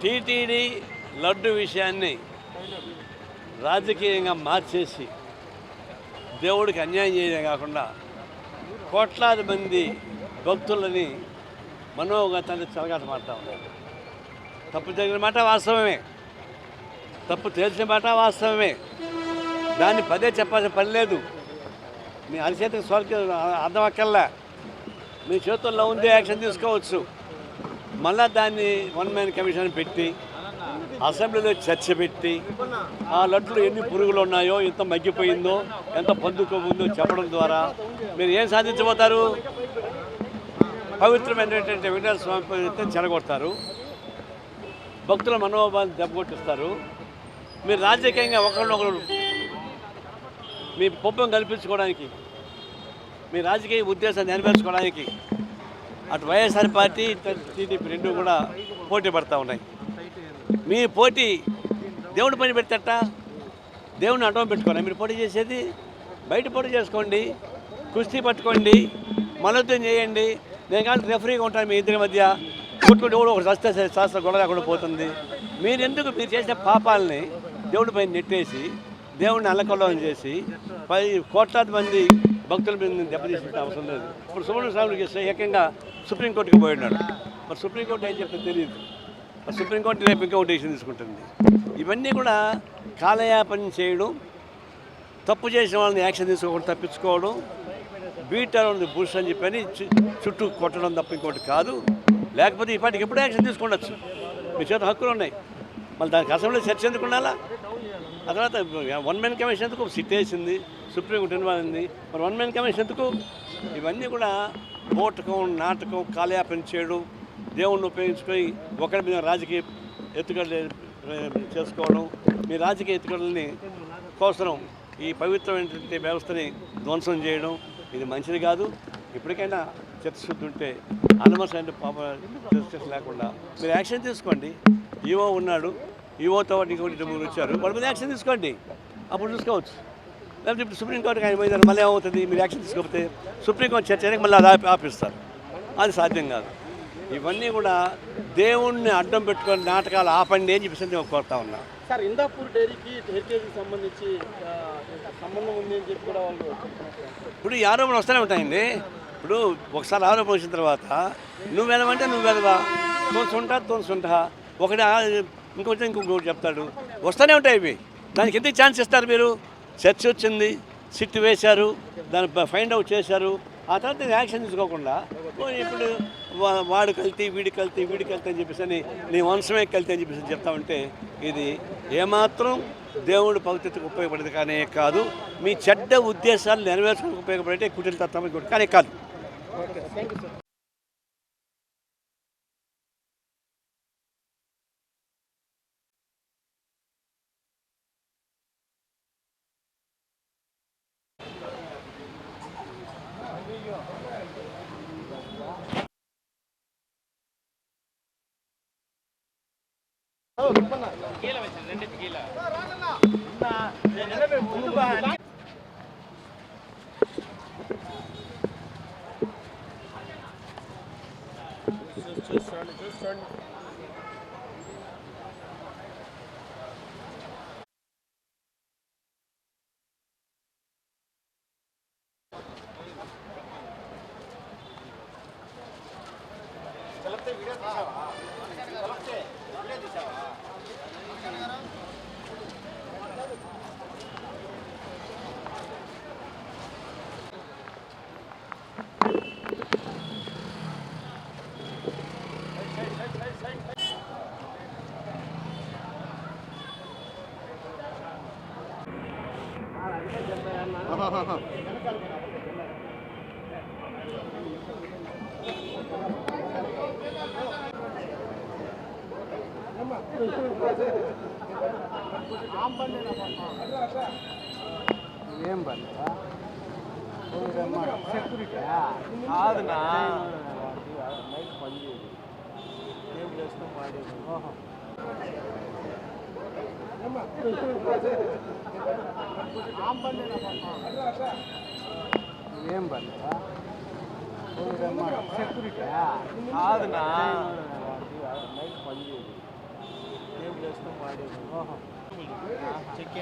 TTD laddu విషయాన్ని రాజకీయంగా మార్చేసి దేవుడికి అన్యాయం చేయడమే కాకుండా కోట్లాది మంది భక్తులని మనోగతాన్ని చెలగాట మారుతూ ఉన్నారు. తప్పు జరిగిన మాట వాస్తవమే, తప్పు తెలిసిన మాట వాస్తవమే, దాన్ని పదే చెప్పాల్సిన పని లేదు. మీ అరిచేతికి స్వర్గ అర్థం అక్కర్లా, మీ చేతుల్లో ఉండే యాక్షన్ తీసుకోవచ్చు. మళ్ళా దాన్ని వన్ మ్యాన్ కమిషన్ పెట్టి అసెంబ్లీలో చర్చ పెట్టి ఆ లడ్డులో ఎన్ని పురుగులు ఉన్నాయో, ఎంత మగ్గిపోయిందో, ఎంత పొందుకోముందో చెప్పడం ద్వారా మీరు ఏం సాధించబోతారు? పవిత్రమైనటువంటి వెంకటేశ్వర స్వామి పవిత్ర చెడగొడతారు, భక్తుల మనోభావాన్ని దెబ్బకొట్టిస్తారు. మీరు రాజకీయంగా ఒకరినొకరు మీ పొప్పం కల్పించుకోవడానికి, మీ రాజకీయ ఉద్దేశాన్ని నెరవేర్చుకోవడానికి అటు వైఎస్ఆర్ పార్టీ టీడీపీ రెండు కూడా పోటీ పడుతూ ఉన్నాయి. మీ పోటీ దేవుని పని పెడతట, దేవుని అడ్డం పెట్టుకోండి. మీరు పోటీ చేసేది బయట పోటీ చేసుకోండి, కుస్తీ పట్టుకోండి, మలొద్దం చేయండి. నేను కానీ రెఫరీగా ఉంటాను మీ ఇద్దరి మధ్య. కొట్టుకుంటే కూడా ఒక శాస్త్ర గొడవ లేకుండా పోతుంది. మీరెందుకు మీరు చేసిన పాపాలని దేవుడి పైన నెట్టేసి దేవుడిని అల్లకల్లోలం చేసి 10 కోట్లాది మంది భక్తుల మీద దెబ్బతీసిన అవసరం లేదు. ఇప్పుడు సుబ్రహ్మణ్య స్వామికి ఏకంగా సుప్రీంకోర్టుకి పోయి ఉన్నాడు. మరి సుప్రీంకోర్టు ఏం చెప్తే తెలియదు. మరి సుప్రీంకోర్టు రేపు ఇంకా డెసిషన్ తీసుకుంటుంది. ఇవన్నీ కూడా కాలయాపన చేయడం, తప్పు చేసిన వాళ్ళని యాక్షన్ తీసుకోవడం, తప్పించుకోవడం, బీటర్ బుష్ అని చెప్పని చుట్టూ కొట్టడం తప్ప ఇంకోటి కాదు. లేకపోతే ఈ పార్టీకి ఎప్పుడు యాక్షన్ తీసుకుండొచ్చు. మీ చేత హక్కులు ఉన్నాయి. మళ్ళీ దానికి అసెంబ్లీ చర్చ ఎందుకు ఉండాలా? ఆ తర్వాత వన్ మ్యాన్ కమిషన్ ఎందుకు? సిట్ వేసింది, సుప్రీంకోర్టు ఇన్వాల్వ్ అయింది. మరి వన్ మ్యాన్ కమిషన్ ఎందుకు? ఇవన్నీ కూడా బోటకం, నాటకం, కాలయాపన చేయడం, దేవుణ్ణి ఉపయోగించుకొని ఒకరి మీద రాజకీయ ఎత్తుగడలు చేసుకోవడం, మీ రాజకీయ ఎత్తుగడలని కోసం ఈ పవిత్రమైనటువంటి వ్యవస్థని ధ్వంసం చేయడం, ఇది మంచిది కాదు. ఇప్పటికైనా చిత్తశుద్ధి ఉంటే అనవసరమైన పాప చర్చ లేకుండా మీరు యాక్షన్ తీసుకోండి. ఈవో ఉన్నాడు, ఈవోతో ఇంకొకటి ముగ్గురు వచ్చారు, వాళ్ళ మీద యాక్షన్ తీసుకోండి, అప్పుడు చూసుకోవచ్చు. లేకపోతే ఇప్పుడు సుప్రీంకోర్టుకి ఆయన పోయినారు, మళ్ళీ ఏమవుతుంది? మీరు యాక్షన్ తీసుకోకపోతే సుప్రీంకోర్టు చర్చ అనేది మళ్ళీ అది ఆపిస్తారు. అది సాధ్యం కాదు. ఇవన్నీ కూడా దేవుణ్ణి అడ్డం పెట్టుకొని నాటకాలు ఆపండి అని చెప్పేసి నేను కోరుతా ఉన్నా. సార్, ఇందాపూర్ డైరీకి హెరిటేజ్కి సంబంధించి సంబంధం ఉంది అని చెప్పి కూడా వాళ్ళు ఇప్పుడు ఈ ఆరోపణలు వస్తూనే ఉంటాయండి. ఇప్పుడు ఒకసారి ఆరోపణ వచ్చిన తర్వాత నువ్వు వెళ్ళమంటే నువ్వు వెళ్ళవా, తోసుంటా ఒకటి ఇంకొకటి చెప్తాడు. వస్తూనే ఉంటాయి ఇవి. దానికి ఎందుకు ఛాన్స్ ఇస్తారు మీరు? చర్చ వచ్చింది, సిట్ వేశారు, దాన్ని ఫైండ్ అవుట్ చేశారు, ఆ తర్వాత యాక్షన్ తీసుకోకుండా ఇప్పుడు వాడు కల్తీ, వీడి కల్తీ అని చెప్పేసి అని నీ వంశమే కల్తీ అని చెప్పేసి చెప్తా ఉంటే ఇది ఏమాత్రం దేవుడు పవిత్రతకు ఉపయోగపడేది కానీ కాదు. మీ చెడ్డ ఉద్దేశాలు నెరవేర్చడానికి ఉపయోగపడే కుటిల తత్వం కానీ కాదు. చూసుకోండి. ఏం పని సెక్యూరిటీ కాదునా నైట్ పని ఏం చేస్తాం వాడేది ఏం పని సెక్యూరిటీ కాదునా నైట్ పని చేయదు టేబుల్ వేసుకొని వాడేది చెక్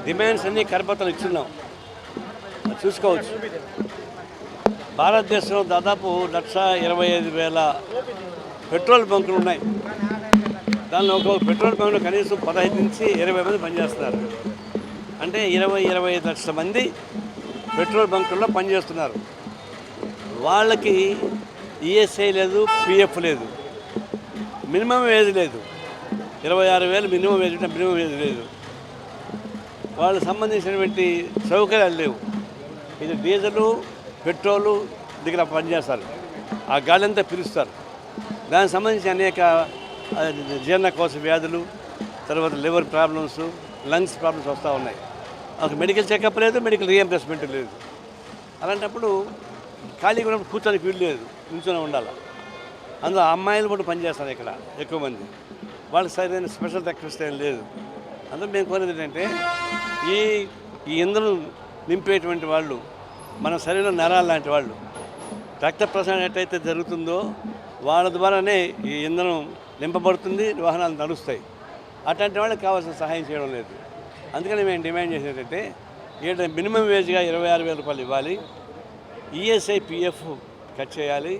డిమాండ్స్ అన్నీ కరపత్రాలు ఇచ్చున్నాం, చూసుకోవచ్చు. భారతదేశంలో దాదాపు 1,25,000 పెట్రోల్ బంకులు ఉన్నాయి. దానిలో ఒక పెట్రోల్ బంకులో కనీసం 15 నుంచి 20 మంది పనిచేస్తున్నారు. అంటే 20-25 లక్షల మంది పెట్రోల్ బంకుల్లో పనిచేస్తున్నారు. వాళ్ళకి ఈఎస్ఐ లేదు, పిఎఫ్ లేదు, మినిమం వేజ్ లేదు. 26,000 మినిమం వేజ్ ఉంటే మినిమం వేజ్ లేదు. వాళ్ళకి సంబంధించినటువంటి సౌకర్యాలు లేవు. ఇది డీజిలు, పెట్రోలు దగ్గర పనిచేస్తారు, ఆ గాలంతా పిలుస్తారు. దానికి సంబంధించి అనేక జీర్ణకోశ వ్యాధులు, తర్వాత లివర్ ప్రాబ్లమ్స్, లంగ్స్ ప్రాబ్లమ్స్ వస్తూ ఉన్నాయి. ఒక మెడికల్ చెకప్ లేదు, మెడికల్ రీఎంబర్స్మెంట్ లేదు. అలాంటప్పుడు ఖాళీగా ఉన్నప్పుడు కూర్చొని వీలు లేదు, నిల్చొని ఉండాలి. అందులో అమ్మాయిలు కూడా పనిచేస్తారు ఇక్కడ ఎక్కువ మంది. వాళ్ళకి సరైన స్పెషల్ రిక్వెస్ట్ ఏం లేదు. అందులో మేము కోరేది ఏంటంటే ఈ ఇంధనం నింపేటువంటి వాళ్ళు మన శరీరం నరాలు లాంటి వాళ్ళు. రక్త ప్రసరణ ఎట్టయితే జరుగుతుందో వాళ్ళ ద్వారానే ఈ ఇంధనం నింపబడుతుంది, వాహనాలు నడుస్తాయి. అట్లాంటి వాళ్ళకి కావాల్సిన సహాయం చేయడం లేదు. అందుకని మేము డిమాండ్ చేసేది ఏంటంటే మినిమం వేజ్గా 26,000 రూపాయలు ఇవ్వాలి, ఈఎస్ఐ పిఎఫ్ కట్ చేయాలి,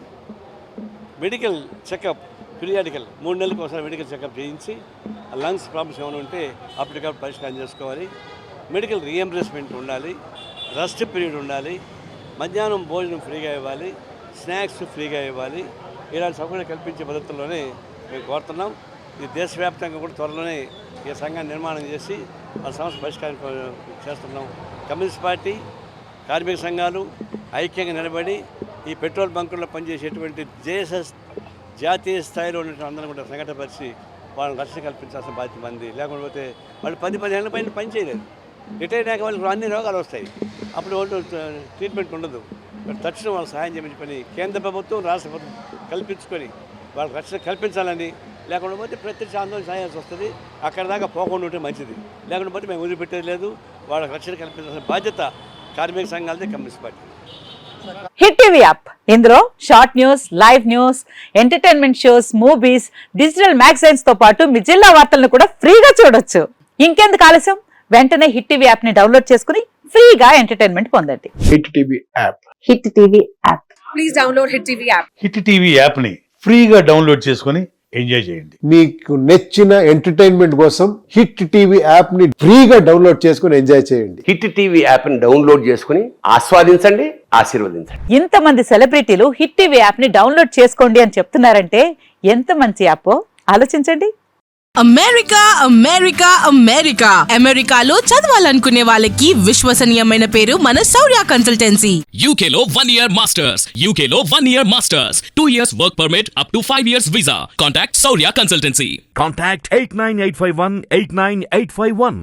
మెడికల్ చెకప్ పీరియాడికల్ 3 నెలలకు ఒకసారి మెడికల్ చెకప్ చేయించి లంగ్స్ ప్రాబ్లమ్స్ ఏమైనా ఉంటే అప్పటికప్పుడు పరిష్కారం చేసుకోవాలి, మెడికల్ రీఎంబర్స్మెంట్ ఉండాలి, రెస్ట్ పీరియడ్ ఉండాలి, మధ్యాహ్నం భోజనం ఫ్రీగా ఇవ్వాలి, స్నాక్స్ ఫ్రీగా ఇవ్వాలి. ఇలాంటి సౌకర్యం కల్పించే పద్ధతుల్లోనే మేము కోరుతున్నాం. ఇది దేశవ్యాప్తంగా కూడా త్వరలోనే ఈ సంఘాన్ని నిర్మాణం చేసి ఆ సమస్య పరిష్కారం చేస్తున్నాం. కమ్యూనిస్ట్ పార్టీ, కార్మిక సంఘాలు ఐక్యంగా నిలబడి ఈ పెట్రోల్ బంకుల్లో పనిచేసేటువంటి జేఎస్ఎస్ జాతీయ స్థాయిలో ఉన్నటువంటి అందరం కూడా సంఘటనపరిచి వాళ్ళని రక్షణ కల్పించాల్సిన బాధ్యత మంది. లేకపోతే వాళ్ళు 10-15 ఏళ్ళ పైన పని చేయలేదు. రిటైర్ అయ్యాక వాళ్ళకి అన్ని రోగాలు వస్తాయి. అప్పుడు వాళ్ళు ట్రీట్మెంట్ ఉండదు. తక్షణం వాళ్ళు సహాయం చేయమని పని కేంద్ర ప్రభుత్వం, రాష్ట్ర ప్రభుత్వం కల్పించుకొని వాళ్ళకి రక్షణ కల్పించాలని. లేకుండా పోతే ప్రత్యక్ష ఆందోళన చేయాల్సి వస్తుంది. అక్కడ దాకా పోకుండా ఉంటే మంచిది. లేకుండా పోతే మేము వదిలిపెట్టేది లేదు. వాళ్ళకి రక్షణ కల్పించాల్సిన బాధ్యత కార్మిక సంఘాలదే, communist party. Hit TV app, ఇందులో short news, live news, entertainment shows, movies, digital magazines తో పాటు మీ జిల్లా వార్తలను కూడా ఫ్రీగా చూడొచ్చు. ఇంకెందుకు ఆలస్యం, వెంటనే హిట్ టీవీ యాప్ ని డౌన్లోడ్ చేసుకుని ఫ్రీగా ఎంటర్టైన్మెంట్ పొందండి. Hit TV app, hit TV app, please download hit TV app. Hit TV app ని ఫ్రీగా డౌన్లోడ్ చేసుకొని ఎంజాయ్ చేయండి. మీకు నచ్చిన ఎంటర్టైన్మెంట్ కోసం హిట్ టీవీ యాప్ ని ఫ్రీగా డౌన్లోడ్ చేసుకుని ఎంజాయ్ చేయండి. హిట్ టీవీ యాప్ ని డౌన్లోడ్ చేసుకుని ఆస్వాదించండి, ఆశీర్వదించండి. ఇంతమంది సెలబ్రిటీలు హిట్ టీవీ యాప్ ని డౌన్లోడ్ చేసుకోండి అని చెప్తున్నారంటే ఎంత మంచి యాప్ ఆలోచించండి. అమెరికా అమెరికా అమెరికా అమెరికాలో చదవాలనుకునే వాళ్ళకి విశ్వసనీయమైన పేరు మన శౌర్య కన్సల్టెన్సీ. UK లో 1 year masters, UK లో 1 year masters, 2 years work permit up to 5 years visa. Contact Saurya Consultancy. Contact 89851 89851.